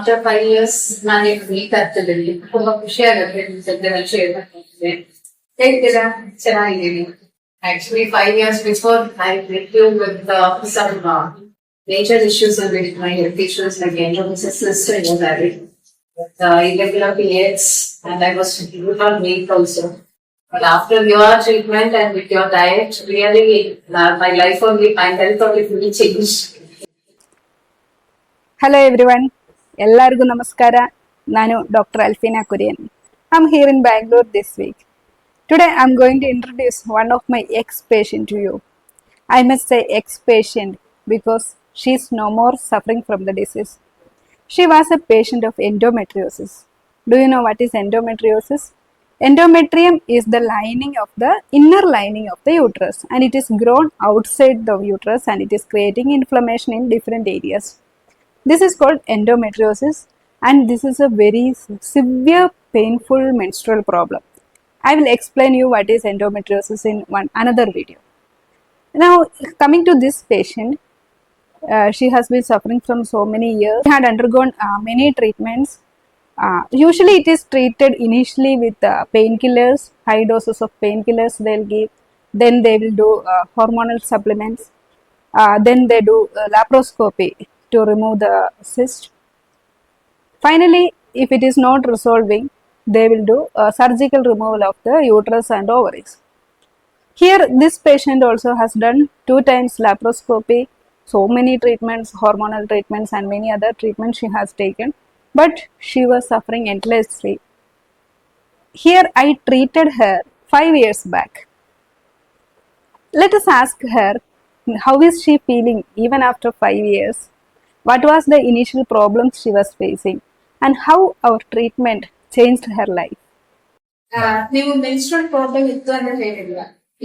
After 5 years, ನಾನು meet ಆಗ್ತಿದ್ದೀನಿ. ತುಂಬಾ ಖುಷಿ ಆಗುತ್ತೆ ನಿಮ್ ಜೊತೆ ನಾನು ಶೇರ್ ಮಾಡ್ತಿದ್ದೆ. ಹೇಗಿದ್ದೀರಾ? ಚೆನ್ನಾಗಿದ್ದೀನಿ. Actually, 5 years before, I met you with some major issues with my health issues like endometriosis and ovarian, with irregular periods, and I was not weak also. But after your treatment and with your diet, really, my life only, my health only fully changed. Hello everyone, ಎಲ್ಲರಿಗೂ ನಮಸ್ಕಾರ. ನಾನು doctor Alfina Kurian. I'm here in Bangalore this week. Today I'm going to introduce one of my ex-patient to you. I must say ex-patient because she is no more suffering from the disease. She was a patient of endometriosis. Do you know what is endometriosis? Endometrium is the lining of the inner lining of the uterus, and it is grown outside the uterus and it is creating inflammation in different areas. This is called endometriosis, and this is a very severe painful menstrual problem. I will explain you what is endometriosis in another video. Now coming to this patient, she has been suffering from so many years. She had undergone many treatments. Usually it is treated initially with painkillers, high doses of painkillers they'll give. Then they will do hormonal supplements. Then they do laparoscopy to remove the cyst. Finally, if it is not resolving, they will do surgical removal of the uterus and ovaries. Here, this patient also has done 2 times laparoscopy, so many treatments, hormonal treatments and many other treatments she has taken, but she was suffering endlessly. Here, I treated her 5 years back. Let us ask her, how is she feeling even after 5 years? What was the initial problems she was facing, and how our treatment changed her life? ನೀವು menstrual problem ಇತ್ತು ಅಂತ ಹೇಳಿಲ್ಲ,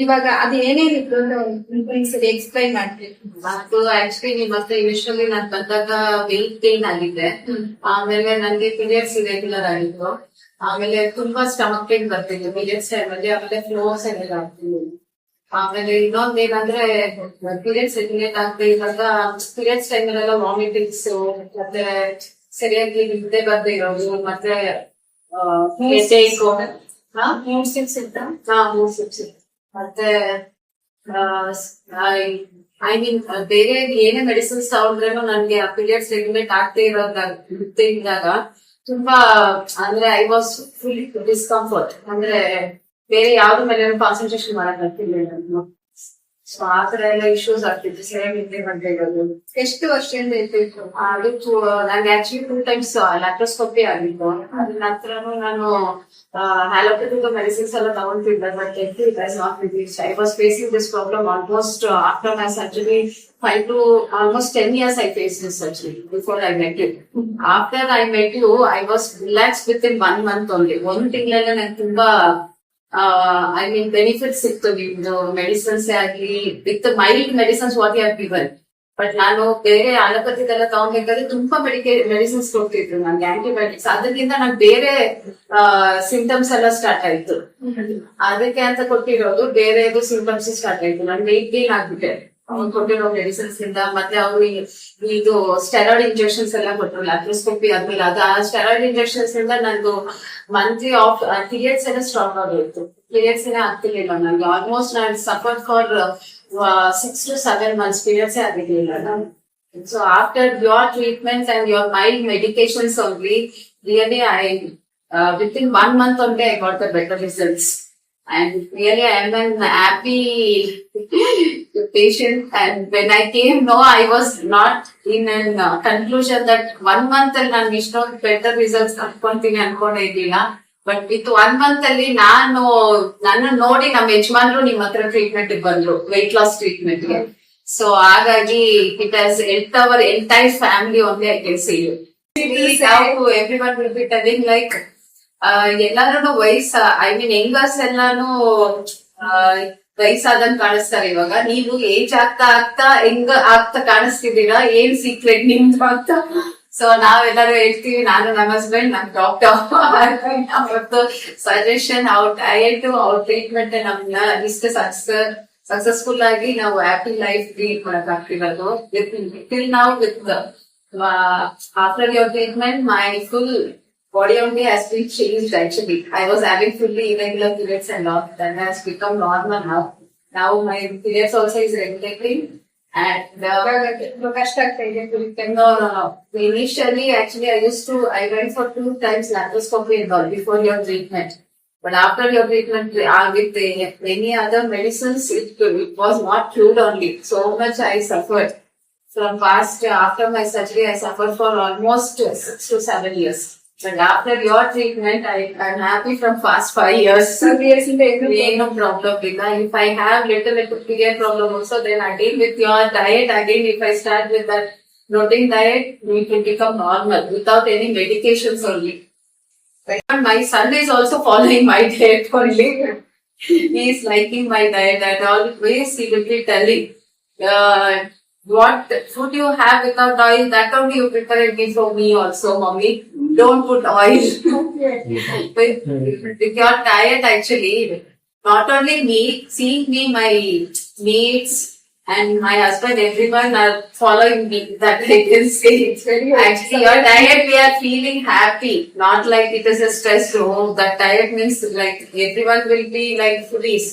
ಇವಾಗ ಅದು ಏನೇನಿತ್ತು ಅಂತ explain ಮಾಡ್ತೀನಿ. ಅದು actually ನೀವು ಮತ್ತೆ ಇನಿಷಿಯಲಿ ನಾನು ಬಂದಾಗ ವೆಯ್ಟ್ ಗೇನ್ ಆಗಿದೆ, ಆಮೇಲೆ ನನಗೆ ಪೀರಿಯಡ್ಸ್ ಇರೆಗ್ಯುಲರ್ ಆಗಿತ್ತು, ಆಮೇಲೆ ತುಂಬಾ ಸ್ಟಮಕ್ ಪೇನ್ ಬರ್ತಿದ್ದೆ ಪೀರಿಯಡ್ಸ್ ಟೈಮಲ್ಲಿ, ಆಮೇಲೆ ಫ್ಲೋಸ್ ಎಲ್ಲ ಆಗ್ತಿದ್ವಿ. ಆಮೇಲೆ ಇನ್ನೊಂದ್ ಏನಂದ್ರೆ ಪೀರಿಯಡ್ಸ್ ರೆಗ್ಯುಲೇಟ್ ಆಗದೆ ಇವಾಗ ಪೀರಿಯಡ್ಸ್ ಟೈಮಲ್ಲೆಲ್ಲ ವಾಮಿಟಿಂಗ್ಸ್, ಮತ್ತೆ ಸರಿಯಾಗಿ ನಿದ್ದೆ ಬರ್ದೇ ಇರೋದು, ಮತ್ತೆ ಮತ್ತೆ ಐ ಮೀನ್ ಬೇರೆ ಏನೇ ಮೆಡಿಸಿನ್ಸ್ ತಗೊಂಡ್ರೇನು ನನ್ಗೆ ಆ ಪೀರಿಯಡ್ಸ್ ರೆಗ್ಯುಲೇಟ್ ಆಗ್ತಾ ಇದ್ದಾಗ ತುಂಬಾ ಅಂದ್ರೆ ಐ ವಾಸ್ ಫುಲ್ ಡಿಸ್ಕಂಫರ್ಟ್, ಅಂದ್ರೆ ಬೇರೆ ಯಾವ್ದ್ರ ಮೇಲೆ ಕಾನ್ಸಂಟ್ರೇಷನ್ ಮಾಡಕ್ ಆಗ್ತಿಲ್ಲ. ಸೊ ಆ ತರ ಎಲ್ಲ ಇಶ್ಯೂಸ್ ಆಗ್ತಿತ್ತು, ಸರಿಯಾಗಿ ನಿದ್ದೆ ಮಾಡ್ತಾ ಇರೋದು. ಎಷ್ಟು ವರ್ಷದಿಂದ ಇರ್ತಿತ್ತು ಅದು? ನಂಗೆ ಆಕ್ಚುಲಿ 2 times ಲ್ಯಾಪ್ರೋಸ್ಕೋಪಿ ಆಗಿತ್ತು. ಅದ್ರ ನಂತರನು ನಾನು ಹ್ಯಾಲೋಪತಿಕ್ ಮೆಡಿಸಿನ್ಸ್ ಎಲ್ಲ ತಗೊಂತಿದ್ದೆ, but it has not released. I was facing this problem almost after my surgery 5 to almost 10 years I faced this surgery before I met you. After I met you, I was relaxed within 1 month only. 1 ತಿಂಗಳಲ್ಲೇ ನಂಗೆ ತುಂಬಾ I mean benefits ಸಿಕ್ತು ನಿಮ್ದು medicines ಆಗ್ಲಿ, with mild medicines what you have given. But ನಾನು ಬೇರೆ ಅಲೋಪತಿದೆಲ್ಲ ತಗೊಂಡ್ಬೇಕಾದ್ರೆ ತುಂಬಾ medicines ಕೊಡ್ತಿದ್ರು ನನ್ಗೆ, ಆಂಟಿಬಯೋಟಿಕ್ಸ್. ಅದರಿಂದ ನಂಗೆ ಬೇರೆ ಸಿಂಟಮ್ಸ್ ಎಲ್ಲ ಸ್ಟಾರ್ಟ್ ಆಯ್ತು. ಅದಕ್ಕೆ ಅಂತ ಕೊಟ್ಟಿರೋದು ಬೇರೆ ಸಿಂಟಮ್ಸ್ ಸ್ಟಾರ್ಟ್ ಆಯ್ತು. ನನ್ ವೆಯ್ಟ್ ಗೇನ್ ಆಗ್ಬಿಟ್ಟೆ ಅವ್ರು ಕೊಟ್ಟಿರೋ ಮೆಡಿಸಿನ್ಸ್ ಇಂದ. ಮತ್ತೆ ಅವರು ಇದು ಸ್ಟೆರಾಯ್ಡ್ ಇಂಜೆಕ್ಷನ್ಸ್ ಎಲ್ಲ ಕೊಟ್ಟರು ಲ್ಯಾಪ್ರೋಸ್ಕೋಪಿ ಆದ್ಮೇಲೆ. ಅದು ಆ ಸ್ಟೆರಾಯ್ಡ್ ಇಂಜೆಕ್ಷನ್ಸ್ ಇಂದ ನಂದು ಮಂತ್ಲಿ ಆಫ್ ಪೀರಿಯಡ್ಸ್ ಎಲ್ಲ ಸ್ಟಾಪ್ ಆಗೋಯ್ತು. ಪೀರಿಯಡ್ಸ್ ಏನೇ ಆಗ್ತಿರ್ಲಿಲ್ಲ ನಂಗೆ. ಆಲ್ಮೋಸ್ಟ್ ನಾನು suffer for 6 to 7 months periods ಆಗಿರ್ಲಿಲ್ಲ. So after your treatment and your mild medications only, really within 1 month only I got the better results. And really I am an happy patient. And when I came, no, I was not in a conclusion that 1 month ಅಲ್ಲಿ ನಾನು ಇಷ್ಟೊಂದು better results ಅನ್ಕೊಂತೀನಿ ಅನ್ಕೊಂಡೇ ಇರ್ಲಿಲ್ಲ. But with 1 month ಅಲ್ಲಿ ನನ್ನ ನೋಡಿ ನಮ್ಮ ಯಜಮಾನ್ರು ನಿಮ್ ಹತ್ರ ಟ್ರೀಟ್ಮೆಂಟ್ ಬಂದ್ರು, ವೆಯ್ಟ್ ಲಾಸ್ ಟ್ರೀಟ್ಮೆಂಟ್ ಗೆ. ಸೊ ಹಾಗಾಗಿ it has help our entire family only, I can say you. Everyone will be telling like ಎಲ್ಲಾರು ಐ ಮೀನ್ ಯಂಗರ್ಸ್ ಎಲ್ಲಾನು ವಯಸ್ಸಾದಂಗ್ ಕಾಣಿಸ್ತಾರೆ ಇವಾಗ. ನೀವು ಏಜ್ ಆಗ್ತಾ ಹೆಂಗ ಆಗ್ತಾ ಕಾಣಿಸ್ತಿದ್ದೀರಾ, ಏನ್ ಸೀಕ್ರೆಟ್ ನಿಮ್ದು ಅಂತ. ಸೊ ನಾವೆಲ್ಲರೂ ಹೇಳ್ತೀವಿ, ನಾನು ನಮ್ಮ ಹಸ್ಬೆಂಡ್ ನಮ್ ಡಾಕ್ಟರ್ ಸಜೆಷನ್ ಅವ್ರ ಡಯಟ್ ಅವ್ರ ಟ್ರೀಟ್ಮೆಂಟ್ ನಮ್ನ ಇಷ್ಟ ಸಕ್ಸಸ್ಫುಲ್ ಆಗಿ ನಾವು ಹ್ಯಾಪಿ ಲೈಫ್ ಲೀಡ್ ಮಾಡಕ್ ಆಗ್ತಿರೋದು ಟಿಲ್ ನಾವು with After your treatment, my full body only has been changed actually. I was having fully irregular periods and all. That has become normal now. Now my periods also is regulating. And ಕಷ್ಟ ಆಗ್ತಾ ಇದೆ ಕುಡಿತಕ್ಕೆ. no. Initially, actually, I went for 2 times laparoscopy and all before your treatment. But after your treatment, with any other medicines, it was not cured only. So much I suffered. After my surgery, I suffered for almost 6 to 7 years. But after your treatment, I'm happy from past 5 years. No problem. Because if I have little period problem also, then again with your diet, again if I start with that protein diet, it will become normal without any medications only. But my son is also following my diet only. He is liking my diet and always he will be telling, what food you have without oil, that only you prepare it for me also, mommy. Don't put oil. with your diet actually, not only me, seeing me, my mates and my husband, everyone are following me, that I can say. Actually, your diet, we are feeling happy, not like it is a stress. Oh, that diet means like everyone will be like foodies.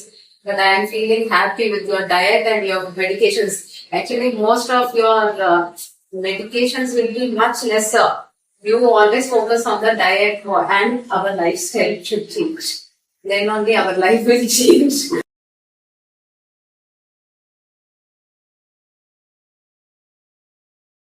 But I am feeling happy with your diet and your medications. Actually, most of your medications will be much lesser. You always focus on the diet and our lifestyle should change. Then only our life will change.